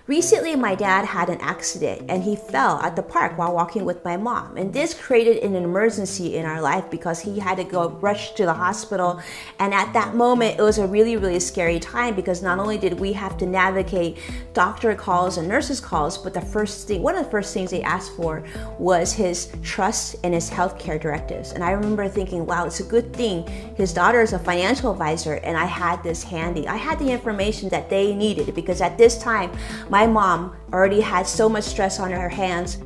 Recently, my dad had an accident and he fell at the park while walking with my mom. And this created an emergency in our life because he had to go rush to the hospital. And at that moment, it was a really, really scary time because not only did we have to navigate doctor calls and nurses calls, but one of the first things they asked for was his trust and his healthcare directives. And I remember thinking, wow, it's a good thing his daughter is a financial advisor and I had this handy. I had the information that they needed because at this time, my mom already had so much stress on her hands.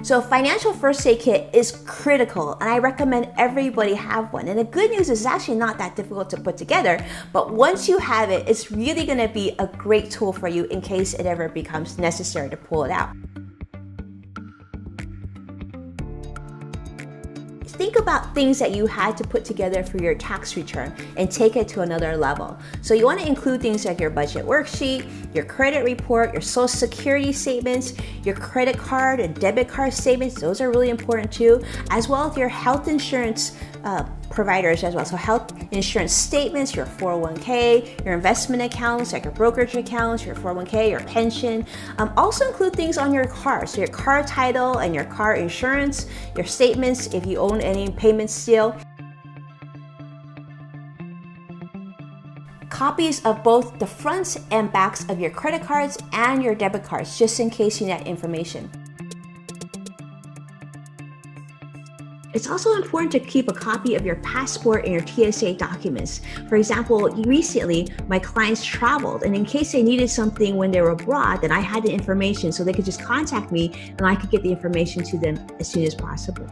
So a financial first aid kit is critical and I recommend everybody have one. And the good news is it's actually not that difficult to put together, but once you have it, it's really gonna be a great tool for you in case it ever becomes necessary to pull it out. Think about things that you had to put together for your tax return and take it to another level. So you want to include things like your budget worksheet, your credit report, your social security statements, your credit card and debit card statements. Those are really important too, as well as your health insurance providers as well. So health insurance statements, your 401k, your investment accounts, like your brokerage accounts, your 401k, your pension. Also include things on your car. So your car title and your car insurance, your statements if you own any payments still. Copies of both the fronts and backs of your credit cards and your debit cards, just in case you need that information. It's also important to keep a copy of your passport and your TSA documents. For example, recently my clients traveled and in case they needed something when they were abroad, then I had the information so they could just contact me and I could get the information to them as soon as possible.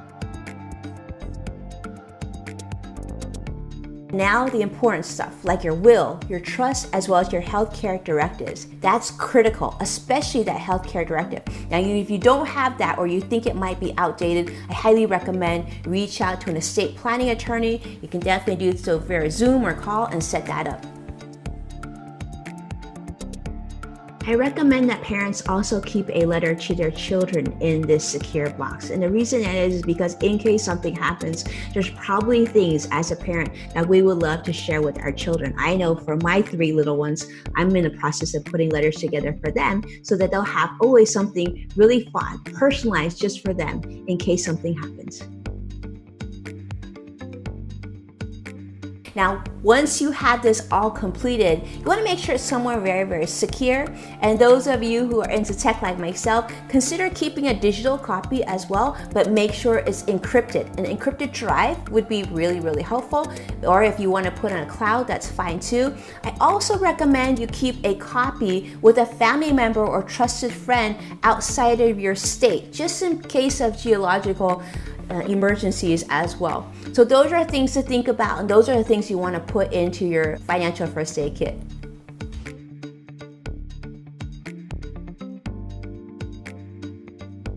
Now the important stuff like your will, your trust, as well as your healthcare directives. That's critical, especially that healthcare directive. Now if you don't have that or you think it might be outdated, I highly recommend reach out to an estate planning attorney. You can definitely do so via Zoom or call and set that up. I recommend that parents also keep a letter to their children in this secure box. And the reason that is because in case something happens, there's probably things as a parent that we would love to share with our children. I know for my 3 little ones, I'm in the process of putting letters together for them so that they'll have always something really fun, personalized just for them in case something happens. Now, once you have this all completed, you want to make sure it's somewhere very, very secure. And those of you who are into tech like myself, consider keeping a digital copy as well, but make sure it's encrypted. An encrypted drive would be really, really helpful. Or if you want to put on a cloud, that's fine too. I also recommend you keep a copy with a family member or trusted friend outside of your state, just in case of geological emergencies as well. So those are things to think about and those are the things you want to put into your financial first aid kit.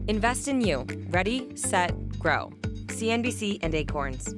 Invest in you. Ready, set, grow. CNBC and Acorns.